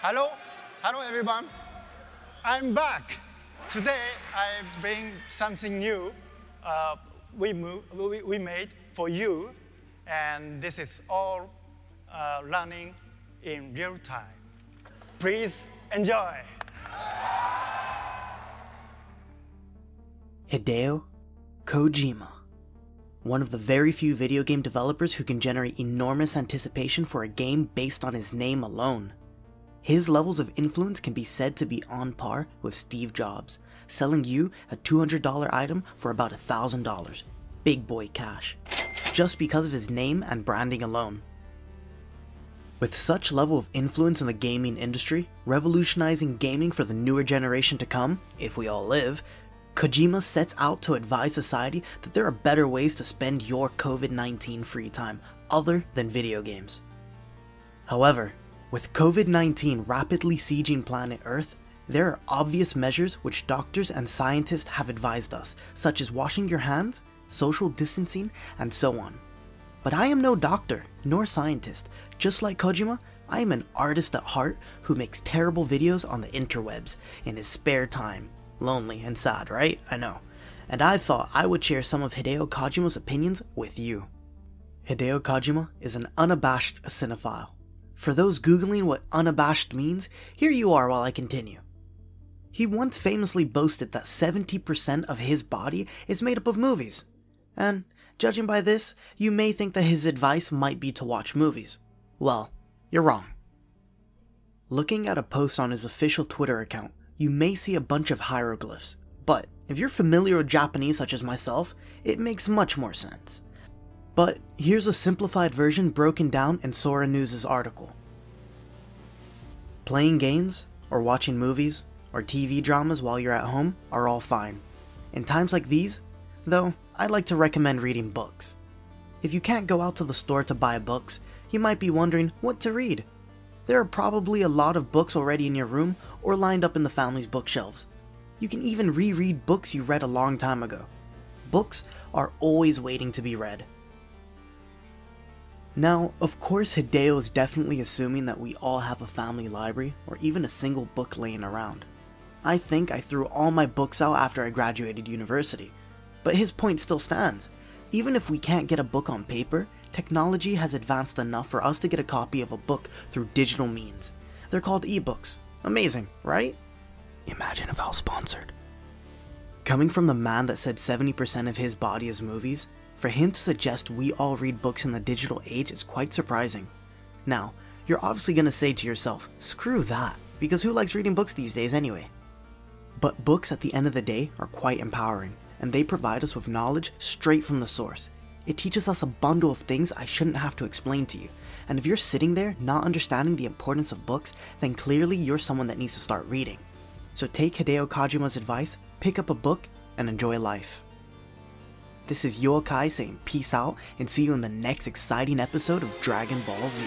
Hello everyone. I'm back. Today I bring something new we made for you, and this is all running in real time. Please enjoy. Hideo Kojima, one of the very few video game developers who can generate enormous anticipation for a game based on his name alone. His levels of influence can be said to be on par with Steve Jobs, selling you a $200 item for about $1,000, big boy cash, just because of his name and branding alone. With such level of influence in the gaming industry, revolutionizing gaming for the newer generation to come, if we all live, Kojima sets out to advise society that there are better ways to spend your COVID-19 free time other than video games. However, with COVID-19 rapidly sieging planet Earth, there are obvious measures which doctors and scientists have advised us, such as washing your hands, social distancing, and so on. But I am no doctor, nor scientist. Just like Kojima, I am an artist at heart who makes terrible videos on the interwebs in his spare time. Lonely and sad, right? I know. And I thought I would share some of Hideo Kojima's opinions with you. Hideo Kojima is an unabashed cinephile. For those googling what unabashed means, here you are while I continue. He once famously boasted that 70% of his body is made up of movies. And, judging by this, you may think that his advice might be to watch movies. Well, you're wrong. Looking at a post on his official Twitter account, you may see a bunch of hieroglyphs, but if you're familiar with Japanese such as myself, it makes much more sense. But here's a simplified version broken down in Sora News' article. Playing games, or watching movies, or TV dramas while you're at home are all fine. In times like these, though, I'd like to recommend reading books. If you can't go out to the store to buy books, you might be wondering what to read. There are probably a lot of books already in your room or lined up in the family's bookshelves. You can even reread books you read a long time ago. Books are always waiting to be read. Now, of course, Hideo is definitely assuming that we all have a family library or even a single book laying around. I think I threw all my books out after I graduated university, but his point still stands. Even if we can't get a book on paper, technology has advanced enough for us to get a copy of a book through digital means. They're called ebooks. Amazing, right? Imagine if I was sponsored. Coming from the man that said 70% of his body is movies, for him to suggest we all read books in the digital age is quite surprising. Now, you're obviously going to say to yourself, screw that, because who likes reading books these days anyway? But books at the end of the day are quite empowering, and they provide us with knowledge straight from the source. It teaches us a bundle of things I shouldn't have to explain to you, and if you're sitting there not understanding the importance of books, then clearly you're someone that needs to start reading. So take Hideo Kojima's advice, pick up a book, and enjoy life. This is YOUKAI saying peace out and see you in the next exciting episode of Dragon Ball Z.